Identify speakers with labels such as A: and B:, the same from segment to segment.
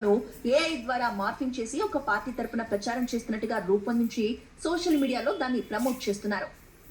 A: AI ద్వారా morphing చేసి ఒక పార్టీ తరపున ప్రచారం చేస్తున్నట్టుగా రూపొందించి సోషల్ మీడియాలో దాన్ని ప్రమోట్ చేస్తున్నారు.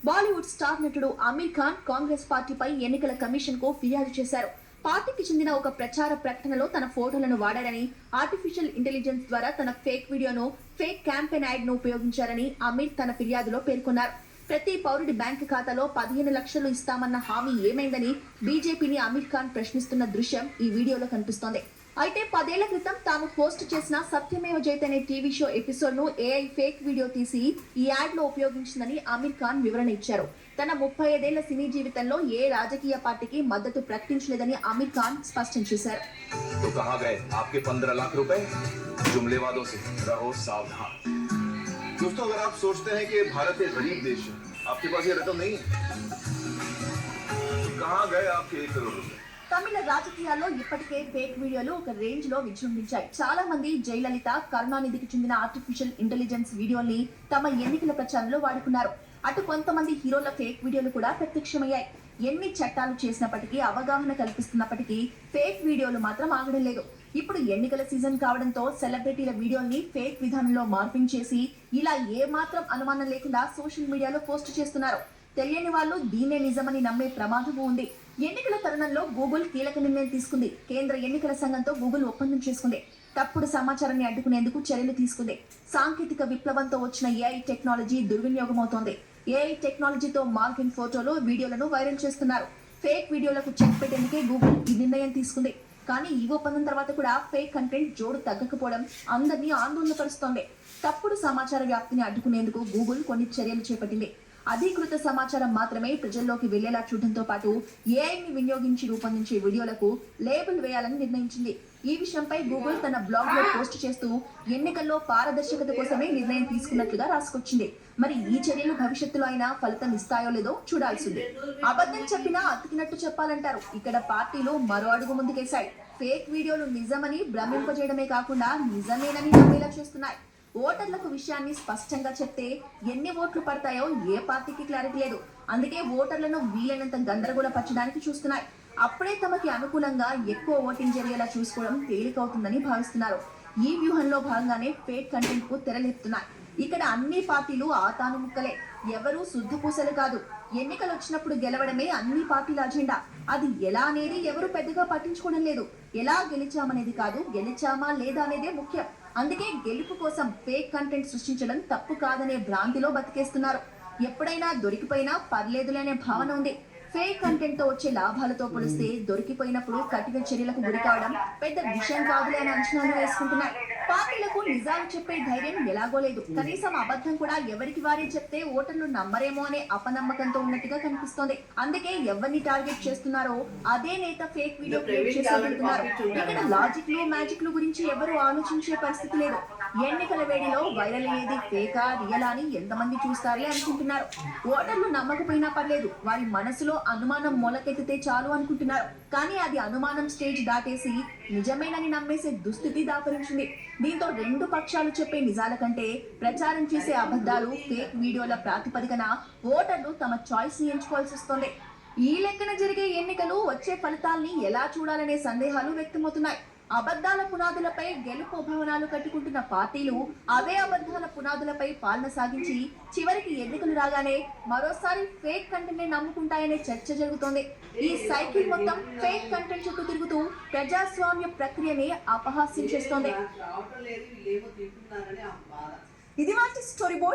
A: బాలీవుడ్ స్టార్ నటుడు అమీర్ ఖాన్ కాంగ్రెస్ పార్టీపై ఎన్నికల కమిషన్ కు ఫిర్యాదు చేశారు. పార్టీకి చెందిన ఒక ప్రచార ప్రకటనలో తన ఫోటోలను వాడారని, ఆర్టిఫిషియల్ ఇంటెలిజెన్స్ ద్వారా తన ఫేక్ వీడియోను, ఫేక్ క్యాంపెయిన్ యాడ్ ను ఉపయోగించారని అమీర్ తన ఫిర్యాదులో పేర్కొన్నారు. ప్రతి పౌరుడి బ్యాంకు ఖాతాలో 15 లక్షలు ఇస్తామన్న హామీ ఏమైందని బీజేపీని అమీర్ ఖాన్ ప్రశ్నిస్తున్న దృశ్యం ఈ వీడియోలో కనిపిస్తోంది. అయితే 10 ఏళ్ల క్రితం తాము పోస్ట్ చేసిన సత్యమేవ జయతే అనే టీవీ షో ఎపిసోడ్ ను ఏఐ ఫేక్ వీడియో తీసి ఈ యాడ్ లో ఉపయోగించిందని అమీర్ ఖాన్ వివరణ ఇచ్చారు. తన 35 ఏళ్ల సినీ జీవితంలో ఏ రాజకీయ పార్టీకి మద్దతు ప్రకటించలేదని అమీర్ ఖాన్ స్పష్టం చేశారు.
B: दोस्तों, अगर आप सोचते हैं कि भारत एक गरीब देश है, आपके पास ये रकम नहीं है, तो कहाँ गए आपके 1 करोड़ रुपए?
A: తమిళ రాజకీయాల్లో ఇప్పటికే ఫేక్ వీడియోలు ఒక రేంజ్ లో విజృంభించాయి. చాలా మంది జయలలిత, కరుణానిధికి చెందిన ఆర్టిఫిషియల్ ఇంటెలిజెన్స్ వీడియోల్ని తమ ఎన్నికల ప్రచారంలో వాడుకున్నారు. అటు కొంతమంది హీరోల ఫేక్ వీడియోలు కూడా ప్రత్యక్షమయ్యాయి. ఎన్ని చట్టాలు చేసినప్పటికీ, అవగాహన కల్పిస్తున్నప్పటికీ ఫేక్ వీడియోలు మాత్రం ఆగడం లేదు. ఇప్పుడు ఎన్నికల సీజన్ కావడంతో సెలబ్రిటీల వీడియోల్ని ఫేక్ విధానంలో మార్పింగ్ చేసి ఇలా ఏ మాత్రం అనుమానం లేకుండా సోషల్ మీడియాలో పోస్ట్ చేస్తున్నారు. తెలియని వాళ్ళు దీన్నే నిజమని నమ్మే ప్రమాదము ఉంది. ఎన్నికల తరుణంలో గూగుల్ కీలక నిర్ణయం తీసుకుంది. కేంద్ర ఎన్నికల సంఘంతో గూగుల్ ఒప్పందం చేసుకుంది. తప్పుడు సమాచారాన్ని అడ్డుకునేందుకు చర్యలు తీసుకుంది. సాంకేతిక విప్లవంతో వచ్చిన ఏఐ టెక్నాలజీ దుర్వినియోగమవుతోంది. ఏఐ టెక్నాలజీతో మార్కింగ్ ఫోటోలు, వీడియోలను వైరల్ చేస్తున్నారు. ఫేక్ వీడియోలకు చెక్ పెట్టేందుకే గూగుల్ ఈ నిర్ణయం తీసుకుంది. కానీ ఈ ఒప్పందం తర్వాత కూడా ఫేక్ కంటెంట్ జోడు తగ్గకపోవడం అందరినీ ఆందోళన పరుస్తోంది. తప్పుడు సమాచార వ్యాప్తిని అడ్డుకునేందుకు గూగుల్ కొన్ని చర్యలు చేపట్టింది. అధికృత సమాచారం మాత్రమే ప్రజల్లోకి వెళ్లేలా చూడటంతో పాటు ఏఐని వినియోగించి రూపొందించే వీడియోలకు లేబుల్ వేయాలని నిర్ణయించింది. ఈ విషయంపై గూగుల్ తన బ్లాగ్ లో పోస్ట్ చేస్తూ ఎన్నికల్లో పారదర్శకత కోసమే నిర్ణయం తీసుకున్నట్లుగా రాసుకొచ్చింది. మరి ఈ చర్యలు భవిష్యత్తులో అయినా ఫలితం ఇస్తాయో లేదో చూడాల్సింది. అబద్ధం చెప్పినా అతికినట్టు చెప్పాలంటారు. ఇక్కడ పార్టీలు మరో అడుగు ముందుకేశాయి. ఫేక్ వీడియోలు నిజమని భ్రమింపజేయడమే కాకుండా నిజమేనని నమ్మేలా చేస్తున్నాయి. ఓటర్లకు విషయాన్ని స్పష్టంగా చెప్తే ఎన్ని ఓట్లు పడతాయో ఏ పార్టీకి క్లారిటీ లేదు. అందుకే ఓటర్లను వీలైనంత గందరగోళపరచడానికి చూస్తున్నాయి. అప్పుడే తమకి అనుకూలంగా ఎక్కువ ఓటింగ్ జరిగేలా చూసుకోవడం తేలికవుతుందని భావిస్తున్నారు. ఈ వ్యూహంలో భాగంగానే ఫేక్ కంటెంట్ కు తెరలేపుతున్నాయి. ఇక్కడ అన్ని పార్టీలు ఆతాను ముక్కలే, ఎవరూ శుద్ధపూసలు కాదు. ఎన్నికలు వచ్చినప్పుడు గెలవడమే అన్ని పార్టీల అజెండా. అది ఎలా అనేది ఎవరు పెద్దగా పట్టించుకోవడం లేదు. ఎలా గెలిచామనేది కాదు, గెలిచామా లేదా అనేదే ముఖ్యం. అందుకే గెలుపు కోసం ఫేక్ కంటెంట్ సృష్టించడం తప్పు కాదనే భ్రాంతిలో బతికేస్తున్నారు. ఎప్పుడైనా దొరికిపోయినా పర్లేదులే అనే భావన ఉంది. ఫేక్ కంటెంట్ తో వచ్చే లాభాలతో పోలిస్తే దొరికిపోయినప్పుడు కఠిన చర్యలకు గురి కావడం పెద్ద విషయం కాదులే అని అంచనాలు వేసుకుంటున్నాయి. పార్టీలకు నిజాలు చెప్పే ధైర్యం ఎలాగో లేదు. కనీసం అబద్ధం కూడా ఎవరికి వారే చెప్తే ఓటర్లు నమ్మరేమో అనే అపనమ్మకంతో ఉన్నట్టుగా కనిపిస్తోంది. అందుకే ఎవరిని టార్గెట్ చేస్తున్నారో అదే నేత ఫేక్ వీడియో క్రియేట్ చేసుకుంటున్నారు. ఇక్కడ లాజిక్లు, మ్యాజిక్లు గురించి ఎవరు ఆలోచించే పరిస్థితి లేదు. ఎన్నికల వేడిలో వైరల్ అయ్యేది ఫేకా, రియలా అని ఎంతమంది చూస్తారని అనుకుంటున్నారు. ఓటర్లు నమ్మకపోయినా పర్లేదు, వారి మనసులో అనుమానం మొలకెత్తితే చాలు అనుకుంటున్నారు. కానీ అది అనుమానం స్టేజ్ దాటేసి నిజమేనని నమ్మేసే దుస్థితి దాపరించింది. దీంతో రెండు పక్షాలు చెప్పే నిజాల కంటే ప్రచారం చేసే అబద్ధాలు, ఫేక్ వీడియోల ప్రాతిపదికన ఓటర్లు తమ చాయిస్ ని ఎంచుకోవాల్సి వస్తోంది. ఈ లెక్కన జరిగే ఎన్నికలు వచ్చే ఫలితాల్ని ఎలా చూడాలనే సందేహాలు వ్యక్తమవుతున్నాయి. అబద్ధాల పునాదులపై గెలుపు భవనాలు కట్టుకుంటున్న పార్టీలు అవే అబద్ధాల పునాదులపై పాలన సాగించి చివరికి ఎన్నికలు రాగానే మరోసారి ఫేక్ కంటెంట్ ని నమ్ముకుంటాయనే చర్చ జరుగుతోంది. ఈ సైకిల్ మొత్తం ఫేక్ కంటెంట్ చుట్టూ తిరుగుతూ ప్రజాస్వామ్య ప్రక్రియని అపహాస్యం చేస్తోంది. ఇది వాటి స్టోరీ బోర్డ్.